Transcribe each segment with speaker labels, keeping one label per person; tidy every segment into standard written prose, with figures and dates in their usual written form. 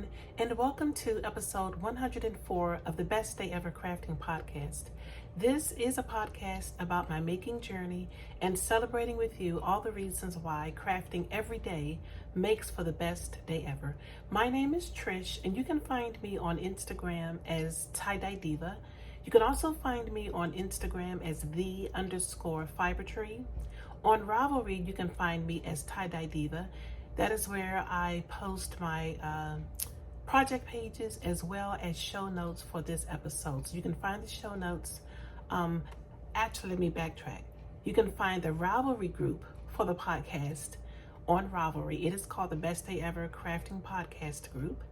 Speaker 1: everyone, and welcome to episode 104 of the Best Day Ever Crafting podcast. This is a podcast about my making journey and celebrating with you all the reasons why crafting every day makes for the best day ever. My name is Trish, and you can find me on Instagram as Tie-Dye Diva. You can also find me on Instagram as the_fibertree. On Ravelry, you can find me as Tie-Dye Diva. That is where I post my project pages as well as show notes for this episode. So you can find the show notes. Actually, let me backtrack. You can find the Ravelry group for the podcast on Ravelry. It is called the Best Day Ever Crafting Podcast Group.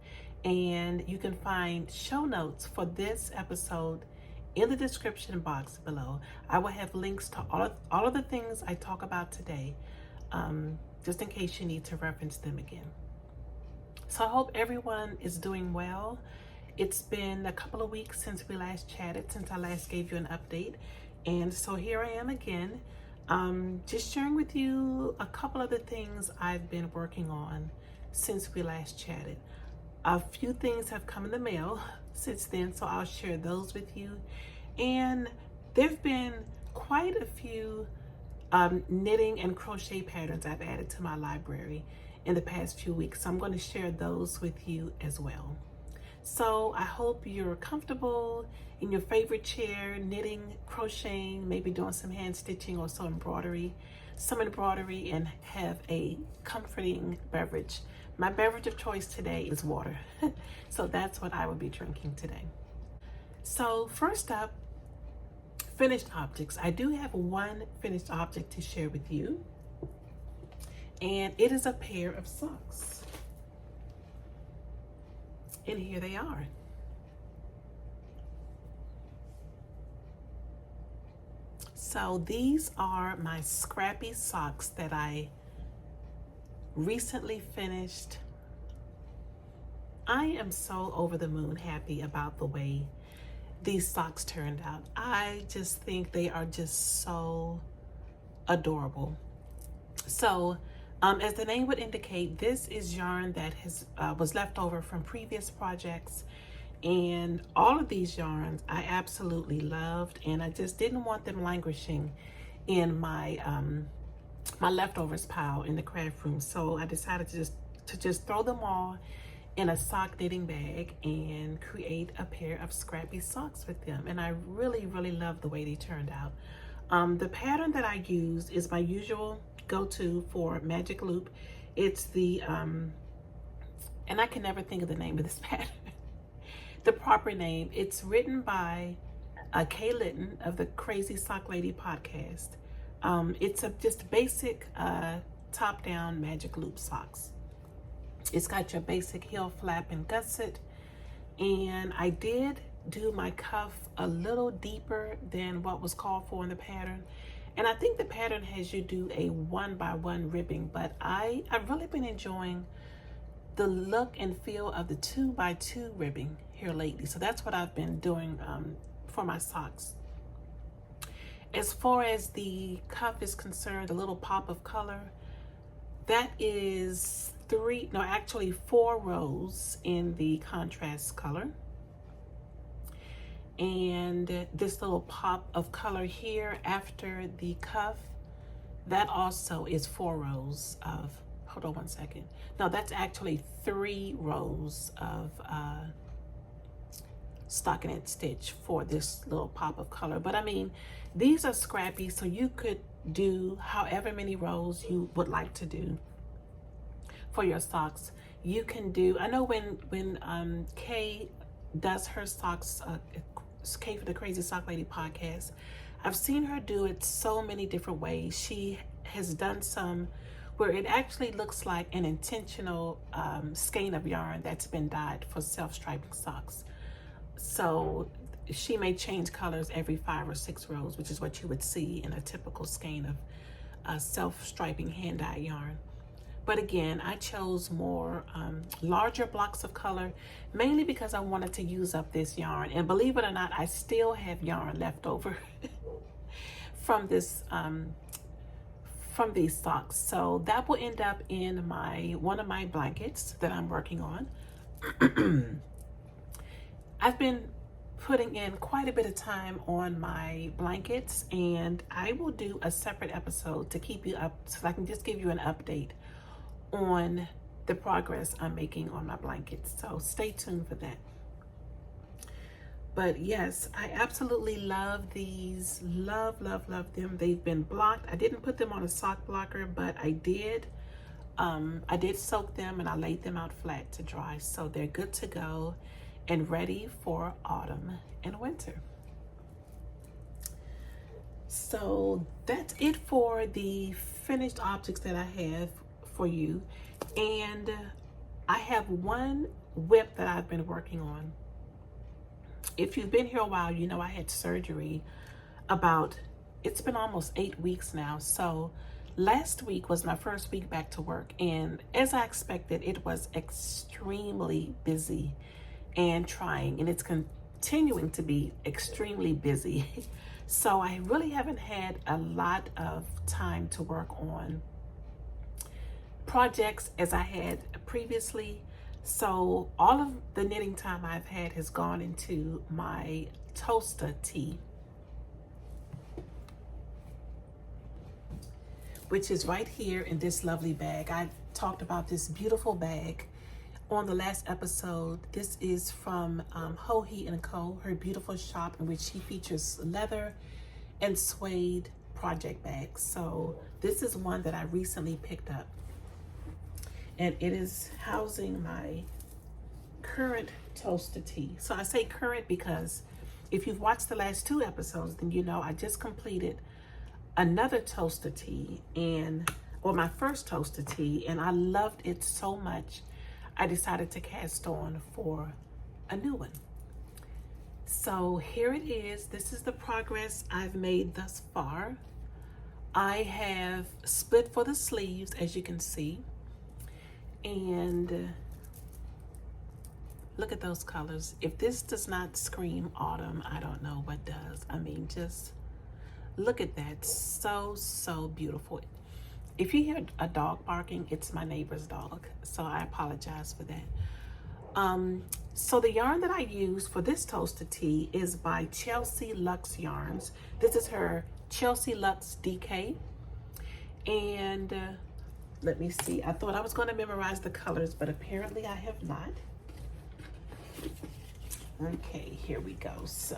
Speaker 1: And you can find show notes for this episode in the description box below. I will have links to all of the things I talk about today, just in case you need to reference them again. So I hope everyone is doing well. It's been a couple of weeks since we last chatted, since I last gave you an update. And so here I am again, just sharing with you a couple of the things I've been working on since we last chatted. A few things have come in the mail since then, so I'll share those with you. And there've been quite a few knitting and crochet patterns I've added to my library in the past few weeks. So I'm going to share those with you as well. So I hope you're comfortable in your favorite chair, knitting, crocheting, maybe doing some hand stitching or some embroidery, and have a comforting beverage. My beverage of choice today is water. So that's what I will be drinking today. So first up, finished objects. I do have one finished object to share with you, and it is a pair of socks. And here they are. So these are my Scrappy socks that I recently finished. I am so over the moon happy about the way these socks turned out. I just think they are just so adorable. So as the name would indicate, this is yarn that was left over from previous projects, and all of these yarns I absolutely loved, and I just didn't want them languishing in my my leftovers pile in the craft room. So I decided to just throw them all in a sock knitting bag and create a pair of Scrappy socks with them. And I really, really love the way they turned out. The pattern that I use is my usual go-to for Magic Loop. It's the, and I can never think of the name of this pattern. The proper name. It's written by Kay Litton of the Crazy Sock Lady podcast. It's just basic top-down Magic Loop socks. It's got your basic heel flap and gusset, and I did do my cuff a little deeper than what was called for in the pattern, and I think the pattern has you do a 1x1 ribbing, but I've really been enjoying the look and feel of the 2x2 ribbing here lately. So that's what I've been doing for my socks. As far as the cuff is concerned, the little pop of color, that is 4 rows in the contrast color. And this little pop of color here after the cuff, that also is 4 rows of, hold on one second. No, that's actually 3 rows of stockinette stitch for this little pop of color. But I mean, these are scrappy, so you could do however many rows you would like to do for your socks. You can do, I know when Kay does her socks, Kay for the Crazy Sock Lady podcast, I've seen her do it so many different ways. She has done some where it actually looks like an intentional skein of yarn that's been dyed for self-striping socks. So she may change colors every 5 or 6 rows, which is what you would see in a typical skein of self-striping hand-dyed yarn. But again, I chose more larger blocks of color, mainly because I wanted to use up this yarn. And believe it or not, I still have yarn left over from this from these socks. So that will end up in one of my blankets that I'm working on. I've been putting in quite a bit of time on my blankets, and I will do a separate episode to keep you up so I can just give you an update on the progress I'm making on my blankets. So stay tuned for that. But yes, I absolutely love these. Love them. They've been blocked. I didn't put them on a sock blocker, but I did soak them and I laid them out flat to dry. So they're good to go and ready for autumn and winter. So that's it for the finished objects that I have for you. And I have one whip that I've been working on. If you've been here a while, you know I had surgery it's been almost 8 weeks now. So last week was my first week back to work. And as I expected, it was extremely busy and trying. And it's continuing to be extremely busy. So I really haven't had a lot of time to work on projects as I had previously. So all of the knitting time I've had has gone into my Tolsta tee, which is right here in this lovely bag. I talked about this beautiful bag on the last episode. This is from Joji and Co, her beautiful shop in which she features leather and suede project bags. So this is one that I recently picked up. And it is housing my current Tolsta tee. So I say current because if you've watched the last 2 episodes, then you know I just completed another Tolsta tee, or my first Tolsta tee, and I loved it so much, I decided to cast on for a new one. So here it is. This is the progress I've made thus far. I have split for the sleeves, as you can see. And look at those colors. If this does not scream autumn, I don't know what does. I mean, just look at that. So beautiful. If you hear a dog barking, it's my neighbor's dog. So I apologize for that. So the yarn that I use for this Tolsta tee is by Chelsea Luxe Yarns. This is her Chelsea Luxe DK. And let me see. I thought I was going to memorize the colors, but apparently I have not. Okay, here we go. So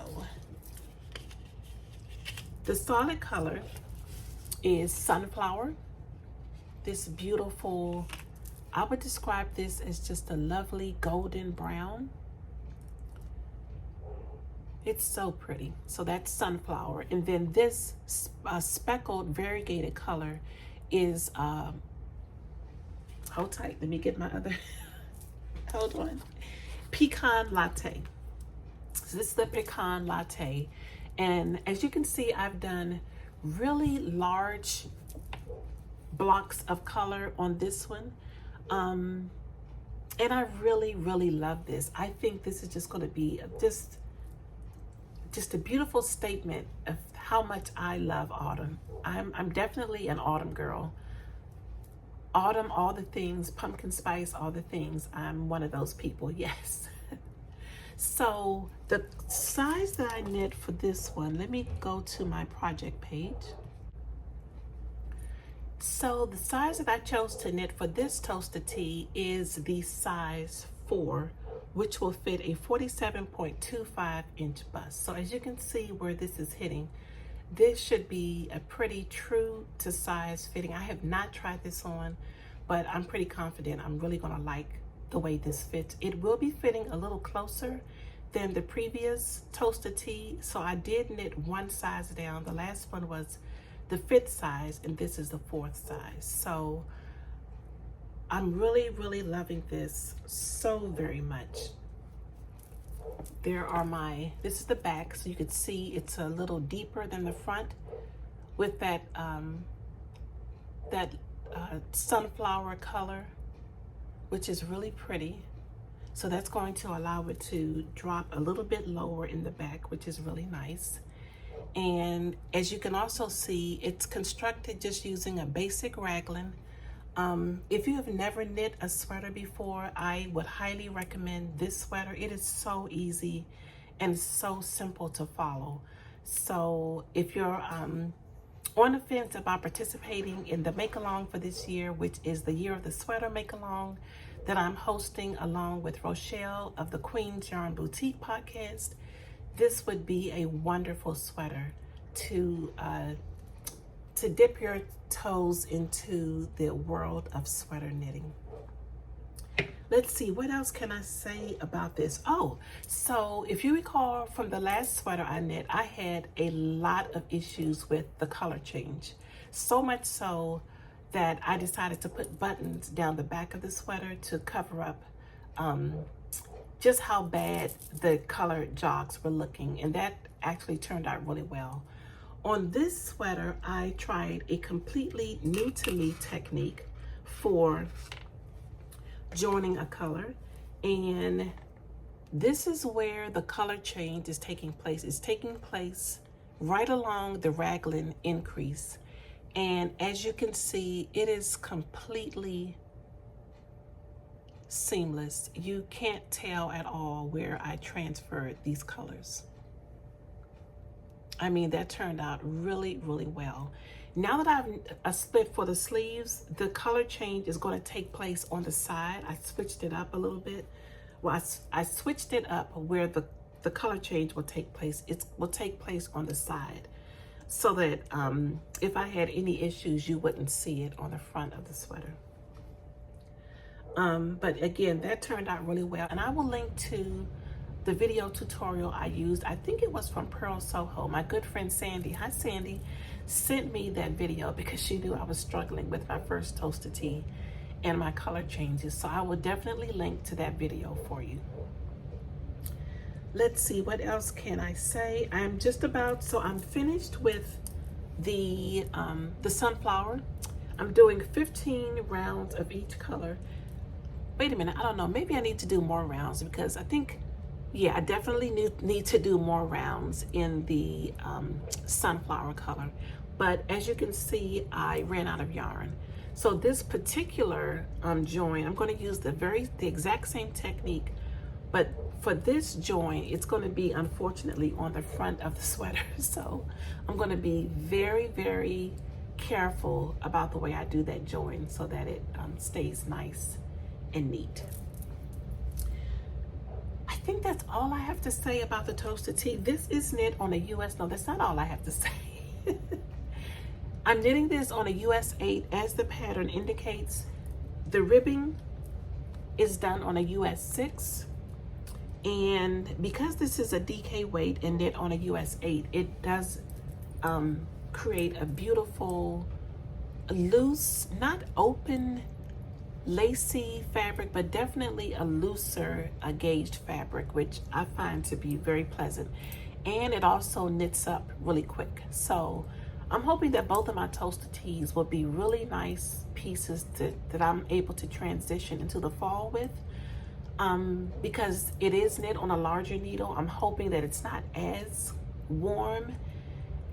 Speaker 1: the solid color is Sunflower. This beautiful, I would describe this as just a lovely golden brown. It's so pretty. So that's Sunflower. And then this speckled variegated color is hold tight, let me get my other, hold on. Pecan Latte. So this is the Pecan Latte. And as you can see, I've done really large blocks of color on this one. And I really love this. I think this is just gonna be just a beautiful statement of how much I love autumn. I'm definitely an autumn girl. Autumn, all the things, pumpkin spice, all the things. I'm one of those people, yes. So the size that I knit for this one, let me go to my project page. So the size that I chose to knit for this Tolsta tee is the size 4, which will fit a 47.25 inch bust. So as you can see where this is hitting, this should be a pretty true to size fitting. I have not tried this on, but I'm pretty confident I'm really gonna like the way this fits. It will be fitting a little closer than the previous Tolsta tee. So I did knit one size down. The last one was the 5th size, and this is the 4th size. So I'm really loving this so very much. There are this is the back, so you can see it's a little deeper than the front with that sunflower color, which is really pretty. So that's going to allow it to drop a little bit lower in the back, which is really nice. And as you can also see, it's constructed just using a basic raglan. If you have never knit a sweater before, I would highly recommend this sweater. It is so easy and so simple to follow. So if you're on the fence about participating in the make-along for this year, which is the Year of the Sweater make-along that I'm hosting along with Rochelle of the Queen's Yarn Boutique podcast, this would be a wonderful sweater to dip your toes into the world of sweater knitting. Let's see, what else can I say about this? Oh, so if you recall from the last sweater I knit, I had a lot of issues with the color change. So much so that I decided to put buttons down the back of the sweater to cover up just how bad the color jogs were looking. And that actually turned out really well. On this sweater, I tried a completely new to me technique for joining a color, and this is where the color change is taking place. It's taking place right along the raglan increase, and as you can see, it is completely seamless. You can't tell at all where I transferred these colors. I mean, that turned out really, really well. Now that I've split for the sleeves, the color change is going to take place on the side. I switched it up a little bit. Well, I switched it up where the color change will take place. It will take place on the side so that if I had any issues, you wouldn't see it on the front of the sweater. But again, that turned out really well. And I will link to the video tutorial I used. I think it was from Pearl Soho. My good friend Sandy, hi Sandy, sent me that video because she knew I was struggling with my first Tolsta tee and my color changes. So I will definitely link to that video for you. Let's see, what else can I say? I'm finished with the sunflower. I'm doing 15 rounds of each color. Wait a minute, I don't know, maybe I need to do more rounds because I think, yeah, I definitely need to do more rounds in the sunflower color. But as you can see, I ran out of yarn. So this particular join, I'm going to use the exact same technique, but for this join, it's going to be unfortunately on the front of the sweater. So I'm going to be very, very careful about the way I do that join so that it stays nice and neat. I think that's all I have to say about the Tolsta tee. This is knit on a US, no, that's not all I have to say. I'm knitting this on a US 8 as the pattern indicates. The ribbing is done on a US 6. And because this is a DK weight and knit on a US 8, it does create a beautiful, loose, not open, lacy fabric, but definitely a looser gauged fabric, which I find to be very pleasant. And it also knits up really quick. So I'm hoping that both of my Tolsta tees will be really nice pieces that I'm able to transition into the fall with. Because it is knit on a larger needle, I'm hoping that it's not as warm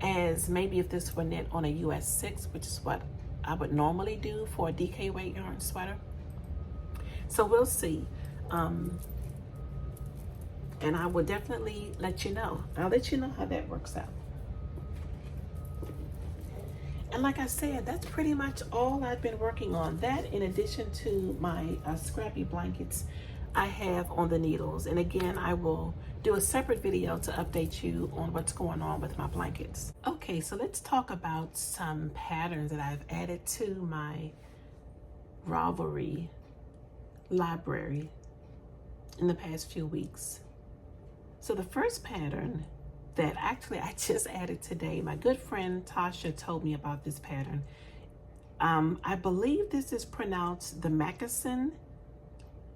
Speaker 1: as maybe if this were knit on a US 6, which is what I would normally do for a DK weight yarn sweater. So we'll see. And I will definitely let you know. I'll let you know how that works out. And like I said, that's pretty much all I've been working on. That in addition to my Scrappy blankets I have on the needles. And again, I will do a separate video to update you on what's going on with my blankets. Okay, so let's talk about some patterns that I've added to my Ravelry library in the past few weeks. So the first pattern that actually I just added today, my good friend Tasha told me about this pattern. I believe this is pronounced the Mackeson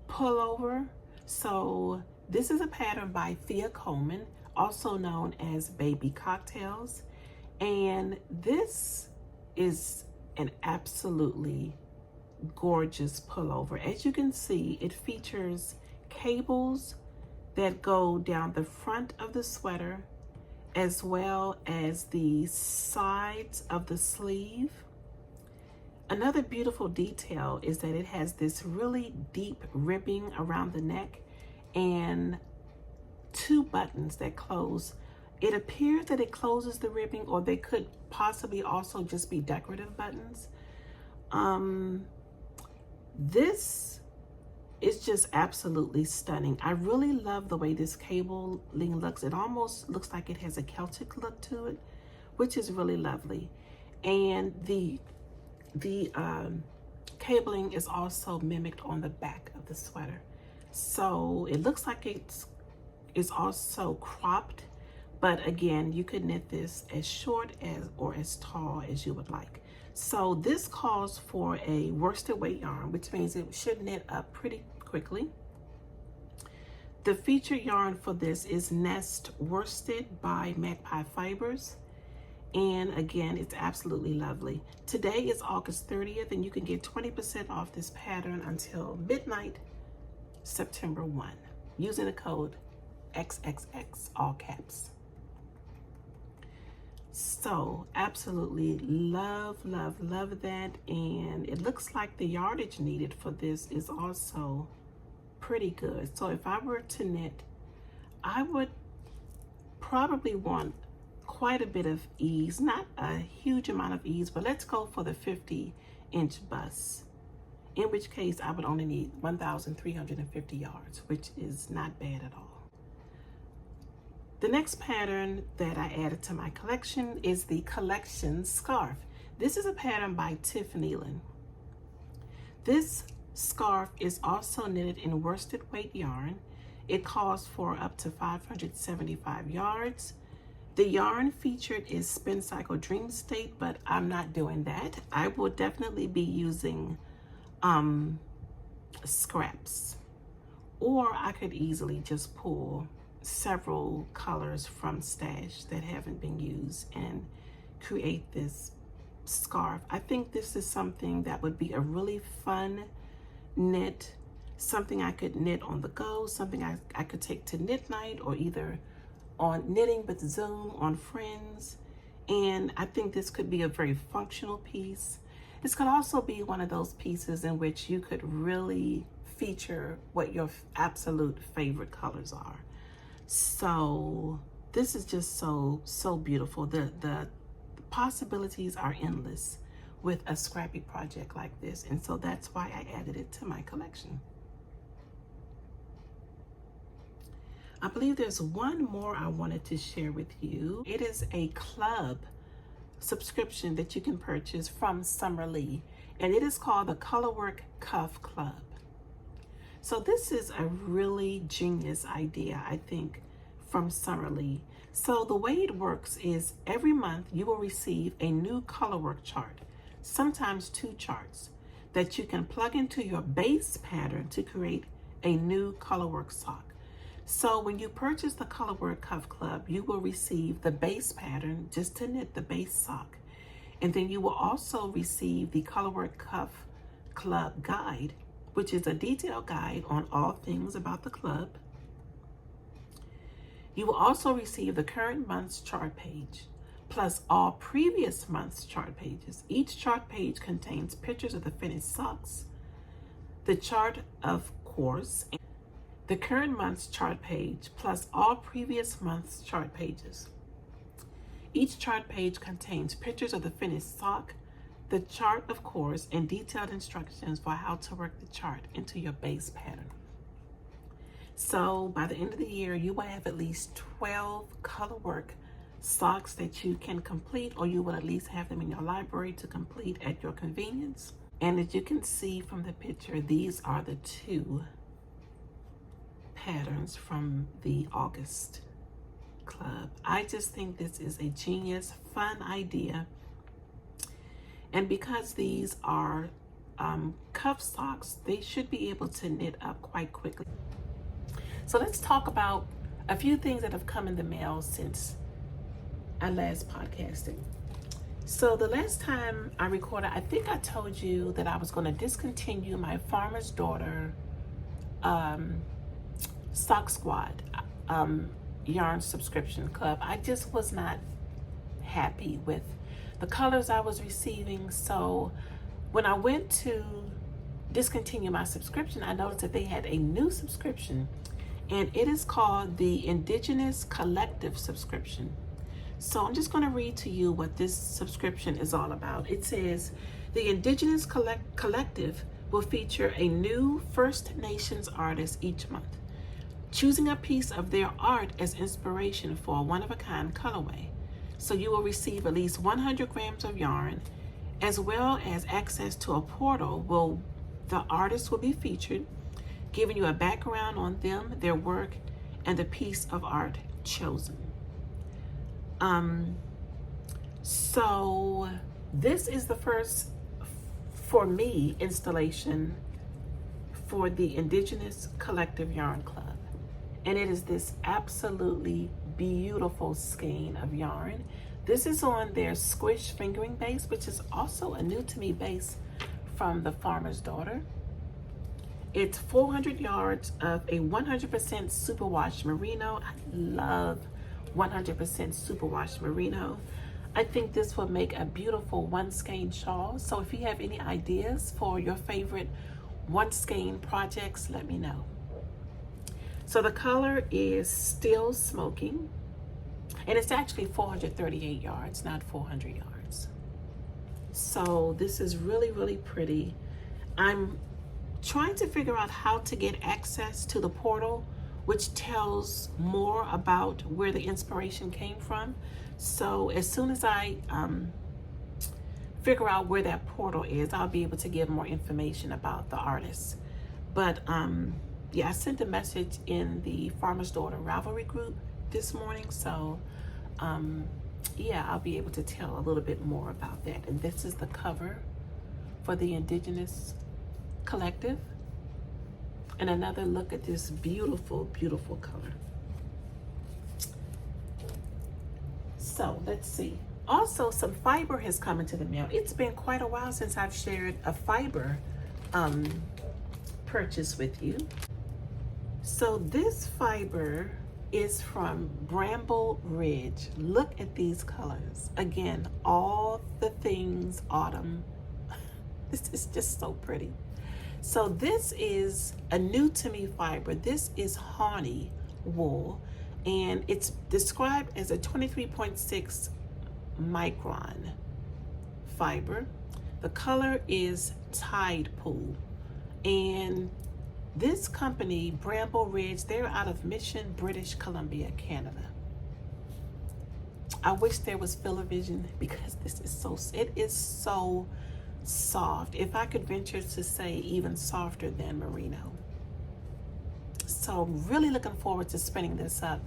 Speaker 1: Pullover. So this is a pattern by Thea Coleman, also known as Baby Cocktails. And this is an absolutely gorgeous pullover. As you can see, it features cables that go down the front of the sweater as well as the sides of the sleeve. Another beautiful detail is that it has this really deep ribbing around the neck and 2 buttons that close. It appears that it closes the ribbing, or they could possibly also just be decorative buttons. This is just absolutely stunning. I really love the way this cabling looks. It almost looks like it has a Celtic look to it, which is really lovely. And the cabling is also mimicked on the back of the sweater. So it looks like it's also cropped, but again, you could knit this as short as or as tall as you would like. So this calls for a worsted weight yarn, which means it should knit up pretty quickly. The featured yarn for this is Nest Worsted by Magpie Fibers. And again, it's absolutely lovely. Today is August 30th, and you can get 20% off this pattern until midnight, September 1, using the code XXX, all caps. So absolutely love, love, love that. And it looks like the yardage needed for this is also pretty good. So if I were to knit, I would probably want quite a bit of ease, not a huge amount of ease, but let's go for the 50-inch bust, in which case I would only need 1,350 yards, which is not bad at all. The next pattern that I added to my collection is the collection scarf. This is a pattern by Tiffany Lynn. This scarf is also knitted in worsted weight yarn. It calls for up to 575 yards. The yarn featured is Spin Cycle Dream State, but I'm not doing that. I will definitely be using scraps, or I could easily just pull several colors from stash that haven't been used and create this scarf. I think this is something that would be a really fun knit, something I could knit on the go, something I could take to knit night, or either on Knitting with Zoom on Friends. And I think this could be a very functional piece. This could also be one of those pieces in which you could really feature what your absolute favorite colors are. So this is just so beautiful. The possibilities are endless with a scrappy project like this, and so that's why I added it to my collection. I believe there's one more I wanted to share with you. It is a club subscription that you can purchase from Sommer, and it is called the Colorwork Cuff Club. So this is a really genius idea, I think, from Sommer. So the way it works is every month you will receive a new Colorwork chart, sometimes 2 charts, that you can plug into your base pattern to create a new Colorwork sock. So when you purchase the Colorwork Cuff Club, you will receive the base pattern just to knit the base sock. And then you will also receive the Colorwork Cuff Club Guide, which is a detailed guide on all things about the club. You will also receive the current month's chart page, plus all previous month's chart pages. Each chart page contains pictures of the finished socks, the chart, of course, the current month's chart page, plus all previous month's chart pages. Each chart page contains pictures of the finished sock, the chart, of course, and detailed instructions for how to work the chart into your base pattern. So by the end of the year, you will have at least 12 Colorwork socks that you can complete, or you will at least have them in your library to complete at your convenience. And as you can see from the picture, these are the 2 patterns from the August club. I just think this is a genius, fun idea. And because these are cuff socks, they should be able to knit up quite quickly. So let's talk about a few things that have come in the mail since I last podcasted. So the last time I recorded, I think I told you that I was going to discontinue my Farmer's Daughter Sock Squad yarn subscription club. I just was not happy with the colors I was receiving. So When I went to discontinue my subscription, I noticed that they had a new subscription, and it is called the Indigenous Collective subscription. So I'm just going to read to you what this subscription is all about. It says, the Indigenous Collective will feature a new First Nations artist each month, choosing a piece of their art as inspiration for a one-of-a-kind colorway. So you will receive at least 100 grams of yarn, as well as access to a portal where the artist will be featured, giving you a background on them, their work, and the piece of art chosen. So this is the first, for me, installation for the Indigenous Collective Yarn Club. And it is this absolutely beautiful skein of yarn. This is on their squish fingering base, which is also a new to me base from the Farmer's Daughter. It's 400 yards of a 100% superwash merino. I love 100% superwash merino. I think this will make a beautiful one skein shawl. So if you have any ideas for your favorite one skein projects, let me know. So the color is Still Smoking, and it's actually 438 yards, not 400 yards. So this is really, really pretty. I'm trying to figure out how to get access to the portal, which tells more about where the inspiration came from. So as soon as I figure out where that portal is, I'll be able to give more information about the artist. But yeah, I sent a message in the Farmer's Daughter Ravelry group this morning. So yeah, I'll be able to tell a little bit more about that. And this is the cover for the Indigenous Collective. And another look at this beautiful, beautiful color. So let's see. Also, some fiber has come into the mail. It's been quite a while since I've shared a fiber purchase with you. So this fiber is from Bramble Ridge. Look at these colors. Again, all the things autumn. This is just so pretty. So this is a new to me fiber. This is Honey wool, and it's described as a 23.6 micron fiber. The color is Tide Pool, and this company, Bramble Ridge, they're out of Mission, British Columbia, Canada. I wish there was Fill-A-Vision because this is so, it is so soft. If I could venture to say even softer than merino. So really looking forward to spinning this up.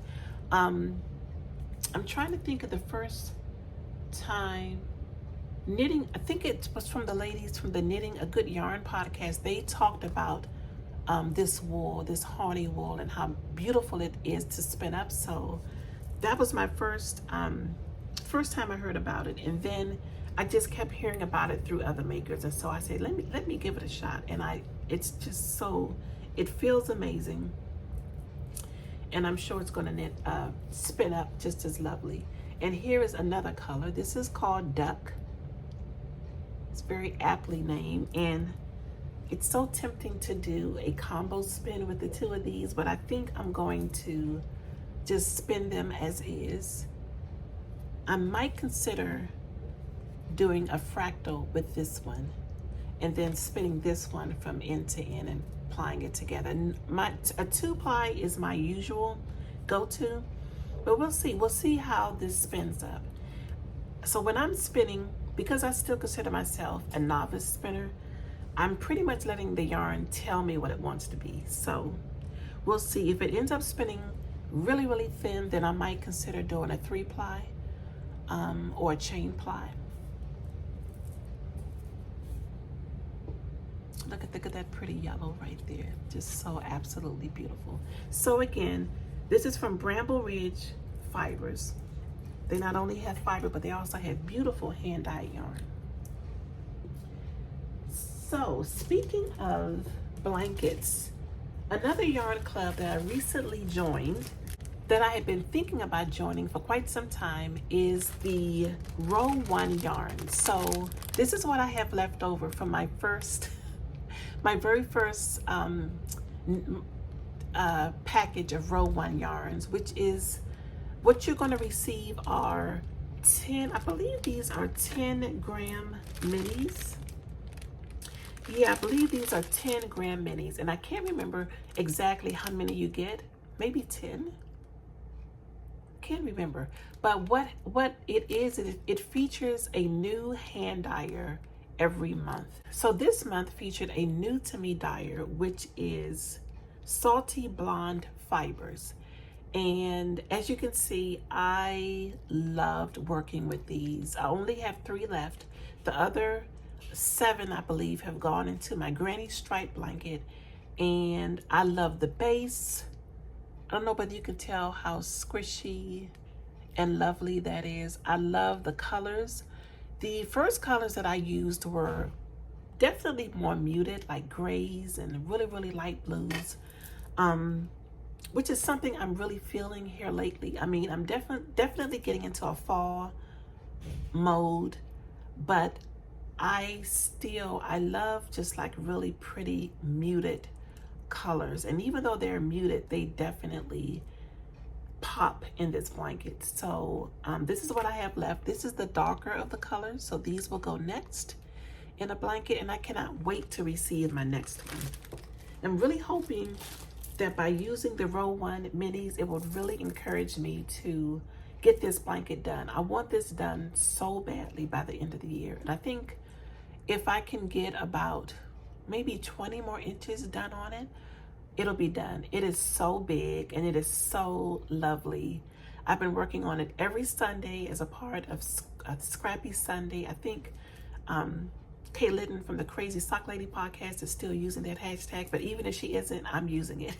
Speaker 1: I'm trying to think of the first time knitting. I think it was from the ladies from the Knitting a Good Yarn podcast. They talked about this wool, this Honey wool, and how beautiful it is to spin up. So that was my first time I heard about it, and then I just kept hearing about it through other makers, and so I said, let me give it a shot. And it's just so, it feels amazing, and I'm sure it's going to spin up just as lovely. And here is another color. This is called Duck. It's very aptly named, and it's so tempting to do a combo spin with the two of these, but I think I'm going to just spin them as is. I might consider doing a fractal with this one and then spinning this one from end to end and applying it together. A 2-ply is my usual go-to, but we'll see how this spins up. So when I'm spinning, because I still consider myself a novice spinner, I'm pretty much letting the yarn tell me what it wants to be. So we'll see. If it ends up spinning really, really thin, then I might consider doing a 3-ply or a chain ply. Look at that pretty yellow right there. Just so absolutely beautiful. So again, this is from Bramble Ridge Fibers. They not only have fiber, but they also have beautiful hand-dyed yarn. So speaking of blankets, another yarn club that I recently joined that I had been thinking about joining for quite some time is the Row 1 yarn. So this is what I have left over from my very first package of Row 1 yarns, which is what you're going to receive are 10, I believe these are 10 gram minis. Yeah, I believe these are 10 gram minis, and I can't remember exactly how many you get. Maybe 10. Can't remember. But what it is it features a new hand dyer every month. So this month featured a new to me dyer, which is Salty Blonde Fibers. And as you can see, I loved working with these. I only have 3 left. The other 7, I believe, have gone into my granny stripe blanket, and I love the base. I don't know whether you can tell how squishy and lovely that is. I love the colors. The first colors that I used were definitely more muted, like grays and really, really light blues, which is something I'm really feeling here lately. I mean, I'm definitely getting into a fall mode, but I love just like really pretty muted colors. And even though they're muted, they definitely pop in this blanket. So this is what I have left. This is the darker of the colors, so these will go next in a blanket, and I cannot wait to receive my next one. I'm really hoping that by using the Row 1 minis, it will really encourage me to get this blanket done. I want this done so badly by the end of the year, and I think if I can get about maybe 20 more inches done on it, it'll be done. It is so big and it is so lovely. I've been working on it every Sunday as a part of Scrappy Sunday. I think Litton from the Crazy Sock Lady podcast is still using that hashtag, but even if she isn't, I'm using it.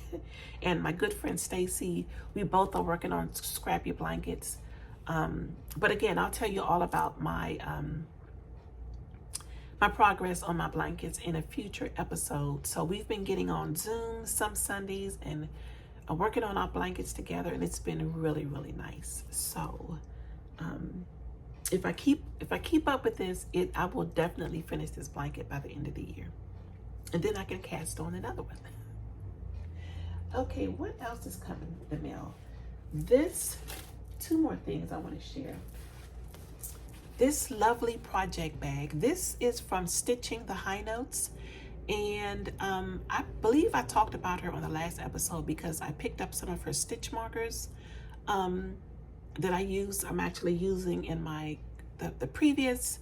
Speaker 1: And my good friend Stacy, we both are working on Scrappy blankets. But again, I'll tell you all about my progress on my blankets in a future episode. So we've been getting on Zoom some Sundays and working on our blankets together, and it's been really, really nice. So if I keep up with this, I will definitely finish this blanket by the end of the year, and then I can cast on another one. Okay, what else is coming in the mail? 2 more things I want to share. This lovely project bag. This is from Stitching the High Notes, and I believe I talked about her on the last episode because I picked up some of her stitch markers that I'm actually using in the previous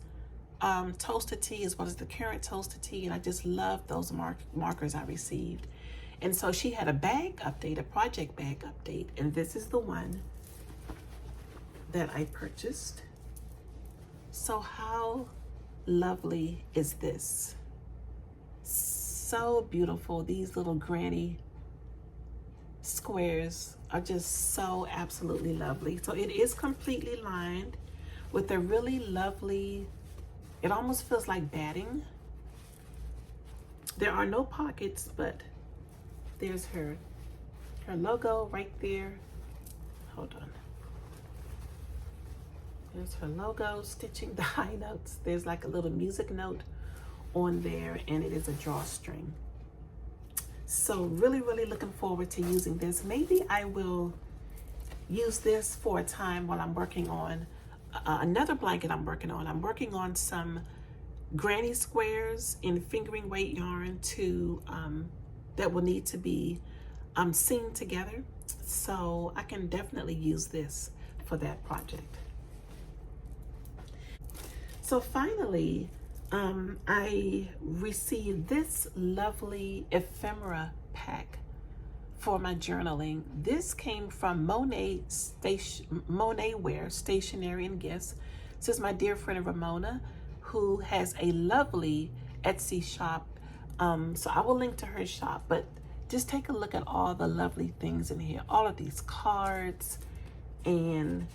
Speaker 1: Tolsta tee as well as the current Tolsta tee, and I just love those markers I received. And so she had a bag update, a project bag update, and this is the one that I purchased. So how lovely is this? So beautiful. These little granny squares are just so absolutely lovely. So it is completely lined with a really lovely, it almost feels like batting. There are no pockets, but there's her logo right there. Hold on. There's her logo, Stitching the High Notes. There's like a little music note on there, and it is a drawstring. So really, really looking forward to using this. Maybe I will use this for a time while I'm working on another blanket I'm working on. I'm working on some granny squares in fingering weight yarn that will need to be sewn together. So I can definitely use this for that project. So finally, I received this lovely ephemera pack for my journaling. This came from Monae Stationery and Gifts. This is my dear friend Ramona, who has a lovely Etsy shop. So I will link to her shop, but just take a look at all the lovely things in here. All of these cards and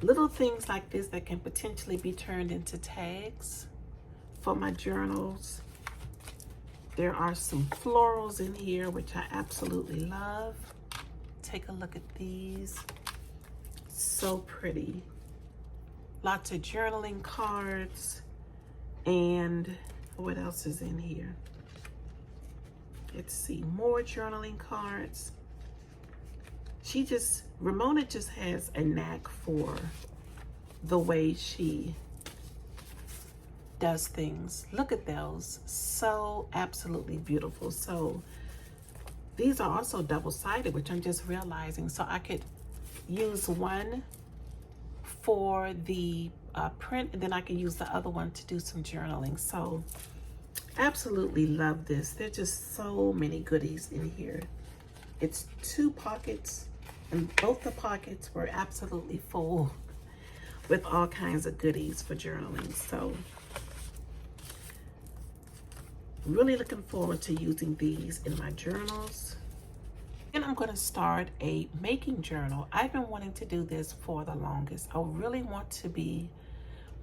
Speaker 1: little things like this that can potentially be turned into tags for my journals. There are some florals in here, which I absolutely love. take a look at these. So pretty. Lots of journaling cards. And what else is in here? Let's see, more journaling cards. Ramona just has a knack for the way she does things. Look at those, so absolutely beautiful. So these are also double-sided, which I'm just realizing. So I could use one for the print, and then I can use the other one to do some journaling. So absolutely love this. There's just so many goodies in here. It's 2 pockets, and both the pockets were absolutely full with all kinds of goodies for journaling. So really looking forward to using these in my journals. And I'm going to start a making journal. I've been wanting to do this for the longest. I really want to be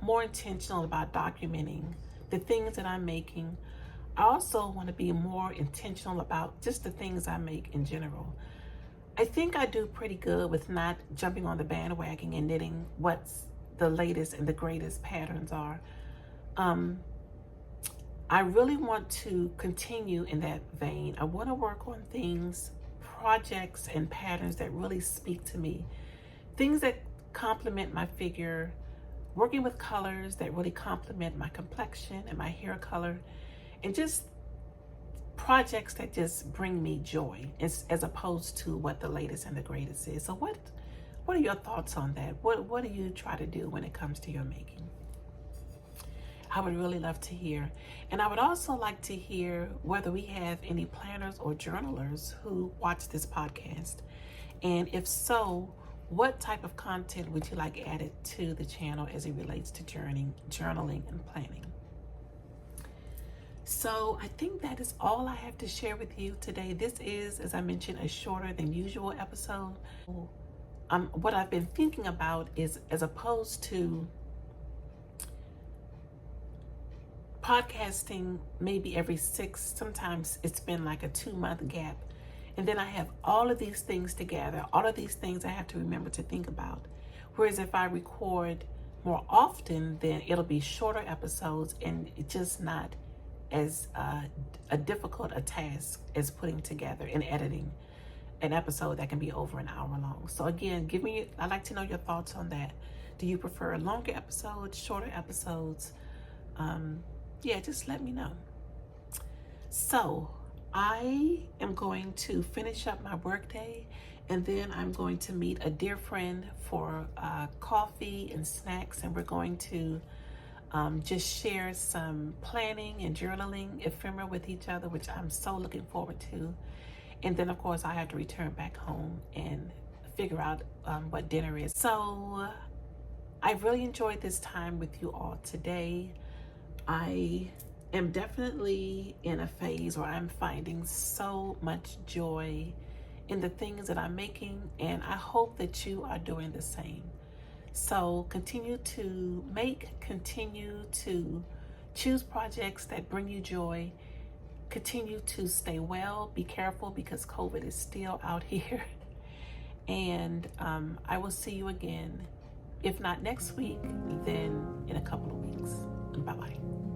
Speaker 1: more intentional about documenting the things that I'm making. I also want to be more intentional about just the things I make in general. I think I do pretty good with not jumping on the bandwagon and knitting what's the latest and the greatest patterns are. I really want to continue in that vein. I want to work on things, projects, and patterns that really speak to me. Things that complement my figure, working with colors that really complement my complexion and my hair color, and just projects that just bring me joy as opposed to what the latest and the greatest is. So what are your thoughts on that? What do you try to do when it comes to your making? I would really love to hear. And I would also like to hear whether we have any planners or journalers who watch this podcast. And if so, what type of content would you like added to the channel as it relates to journaling and planning? So I think that is all I have to share with you today. This is, as I mentioned, a shorter than usual episode. What I've been thinking about is, as opposed to podcasting maybe every 6, sometimes it's been like a 2-month gap. And then I have all of these things together, all of these things I have to remember to think about. Whereas if I record more often, then it'll be shorter episodes and it's just not as a difficult a task as putting together and editing an episode that can be over an hour long. So again, I'd like to know your thoughts on that. Do you prefer longer episodes, shorter episodes? Yeah, just let me know. So I am going to finish up my workday, and then I'm going to meet a dear friend for coffee and snacks, and we're going to just share some planning and journaling ephemera with each other, which I'm so looking forward to. And then of course I have to return back home and figure out what dinner is. So I've really enjoyed this time with you all today. I am definitely in a phase where I'm finding so much joy in the things that I'm making, and I hope that you are doing the same. So continue to make, continue to choose projects that bring you joy, continue to stay well, be careful because COVID is still out here. And I will see you again, if not next week, then in a couple of weeks. Bye-bye.